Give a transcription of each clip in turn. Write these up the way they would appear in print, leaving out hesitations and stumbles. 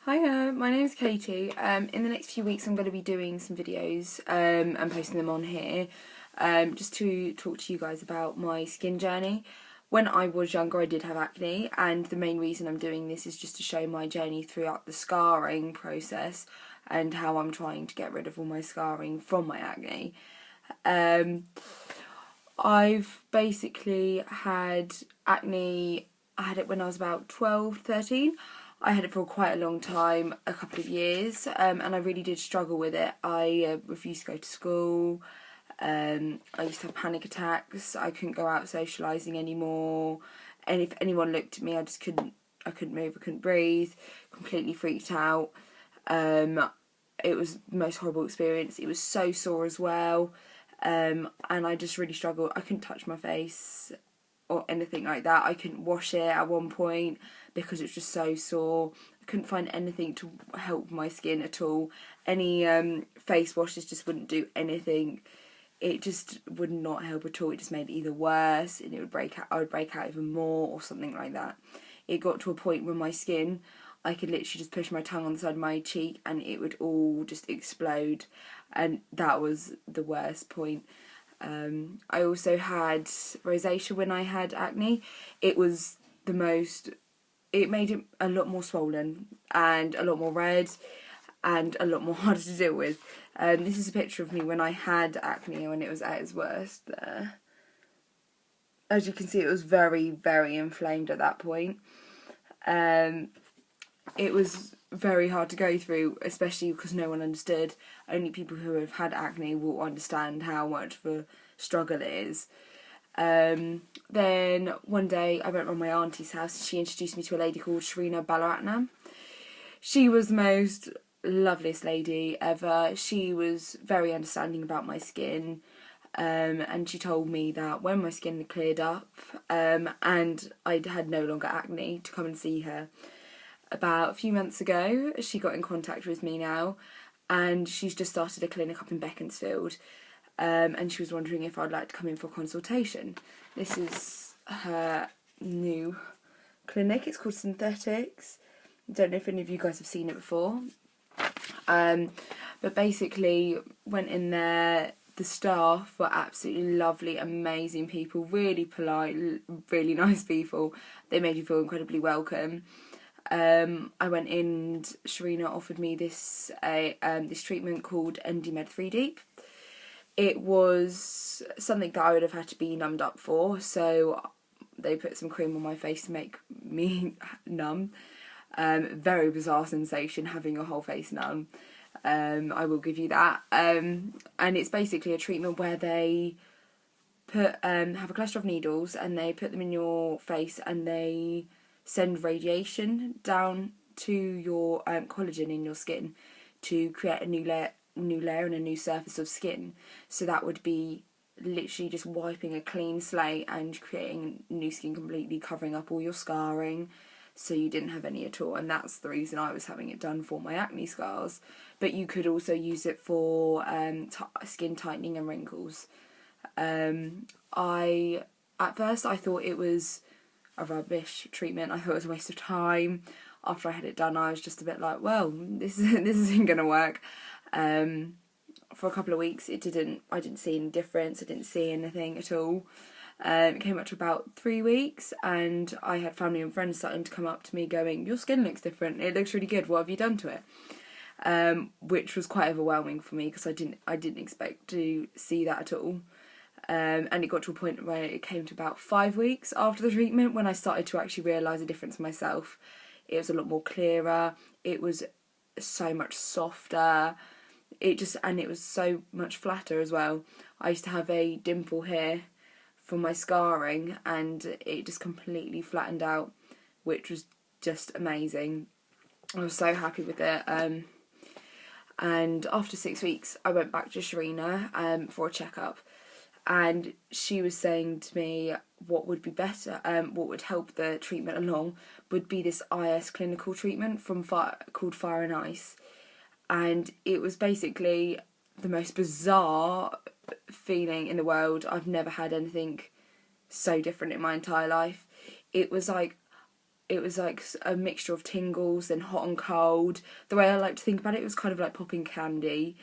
Hi, my name's Katie. In the next few weeks I'm going to be doing some videos and posting them on here just to talk to you guys about my skin journey. When I was younger I did have acne, and the main reason I'm doing this is just to show my journey throughout the scarring process and how I'm trying to get rid of all my scarring from my acne. I've basically had acne. I had it when I was about 12, 13. I had it for quite a long time, a couple of years, and I really did struggle with it. I refused to go to school. I used to have panic attacks. I couldn't go out socialising anymore. And if anyone looked at me, I just couldn't. I couldn't move. I couldn't breathe. Completely freaked out. It was the most horrible experience. It was so sore as well. And I just really struggled. I couldn't touch my face or anything like that. I couldn't wash it at one point because it was just so sore. I couldn't find anything to help my skin at all. Any face washes just wouldn't do anything. It just would not help at all. It just made it either worse, and it would break out. I would break out even more, or something like that. It got to a point where my skin, I could literally just push my tongue on the side of my cheek and it would all just explode, and that was the worst point. I also had rosacea when I had acne. It was the most, it made it a lot more swollen and a lot more red and a lot more harder to deal with. This is a picture of me when I had acne, when it was at its worst there. As you can see, it was very, very inflamed at that point. It was very hard to go through, especially because no one understood. Only people who have had acne will understand how much of a struggle it is. Then one day I went around my auntie's house and she introduced me to a lady called Sherina Balaratnam. She was the most loveliest lady ever. She was very understanding about my skin. And she told me that when my skin had cleared up and I had no longer acne, to come and see her. About a few months ago, she got in contact with me now, and she's just started a clinic up in Beaconsfield, and she was wondering if I'd like to come in for a consultation. This is her new clinic. It's called S-Thetics. I don't know if any of you guys have seen it before. But basically, went in there. The staff were absolutely lovely, amazing people, really polite, really nice people. They made you feel incredibly welcome. I went in and Sherina offered me this treatment called ND-Med 3 Deep. It was something that I would have had to be numbed up for, so they put some cream on my face to make me numb. Very bizarre sensation, having your whole face numb. I will give you that. And it's basically a treatment where they put have a cluster of needles and they put them in your face and they send radiation down to your collagen in your skin to create a new layer and a new surface of skin. So that would be literally just wiping a clean slate and creating new skin, completely covering up all your scarring, so you didn't have any at all. And that's the reason I was having it done, for my acne scars. But you could also use it for skin tightening and wrinkles. At first I thought it was a rubbish treatment. I thought it was a waste of time. After I had it done, I was just a bit like, well, this isn't gonna work. For a couple of weeks I didn't see any difference. I didn't see anything at all. It came up to about 3 weeks, and I had family and friends starting to come up to me going, your skin looks different, it looks really good, what have you done to it? Which was quite overwhelming for me because I didn't expect to see that at all. And it got to a point where it came to about 5 weeks after the treatment when I started to actually realise a difference myself. It was a lot more clearer, it was so much softer, it was so much flatter as well. I used to have a dimple here from my scarring and it just completely flattened out, which was just amazing. I was so happy with it. And after 6 weeks I went back to Sherina for a checkup, and she was saying to me what would be better, what would help the treatment along would be this IS clinical treatment called Fire and Ice. And it was basically the most bizarre feeling in the world. I've never had anything so different in my entire life. It was like it was like a mixture of tingles and hot and cold. The way I like to think about it, it was kind of like popping candy.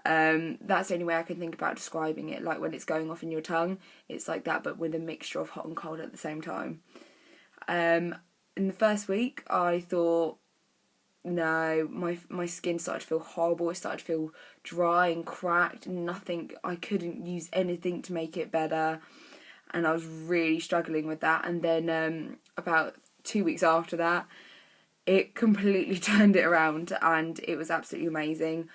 That's the only way I can think about describing it. Like when it's going off in your tongue, it's like that, but with a mixture of hot and cold at the same time. In the first week, I thought, no, my skin started to feel horrible. It started to feel dry and cracked. Nothing. I couldn't use anything to make it better, and I was really struggling with that. And then about 2 weeks after that, it completely turned it around, and it was absolutely amazing.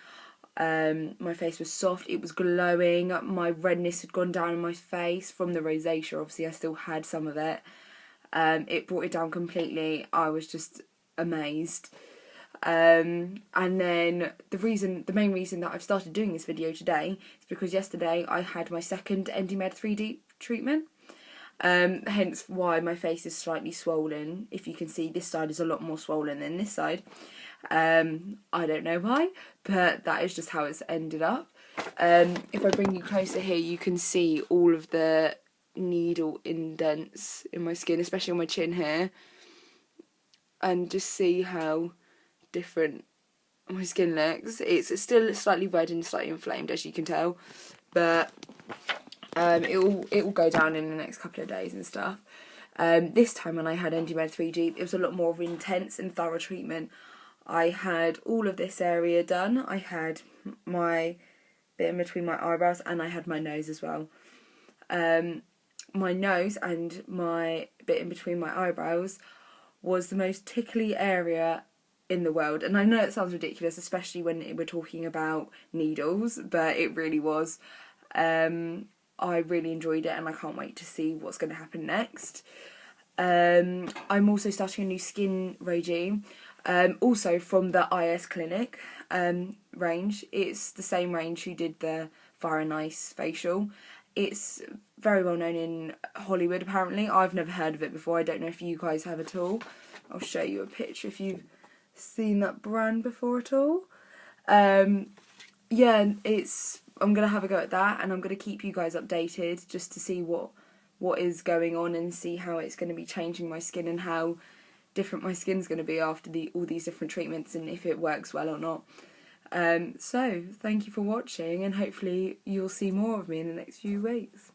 My face was soft, it was glowing, my redness had gone down in my face from the rosacea. Obviously I still had some of it. It brought it down completely. I was just amazed. And then the main reason that I've started doing this video today is because yesterday I had my second Endymed 3D treatment. Hence why my face is slightly swollen. If you can see, this side is a lot more swollen than this side. I don't know why, but that is just how it's ended up. If I bring you closer here, you can see all of the needle indents in my skin, especially on my chin here, and just see how different my skin looks. It's still slightly red and slightly inflamed, as you can tell, but it will go down in the next couple of days and stuff. This time when I had Endymed 3D, it was a lot more of an intense and thorough treatment. I had all of this area done. I had my bit in between my eyebrows, and I had my nose as well. My nose and my bit in between my eyebrows was the most tickly area in the world. And I know it sounds ridiculous, especially when we're talking about needles, but it really was. I really enjoyed it, and I can't wait to see what's going to happen next. I'm also starting a new skin regime, also from the IS Clinic range. It's the same range who did the Fire and Ice facial. It's very well known in Hollywood, apparently. I've never heard of it before. I don't know if you guys have at all. I'll show you a picture if you've seen that brand before at all. Yeah, I'm going to have a go at that, and I'm going to keep you guys updated just to see what is going on and see how it's going to be changing my skin and how different my skin's going to be after all these different treatments, and if it works well or not. So, thank you for watching, and hopefully you'll see more of me in the next few weeks.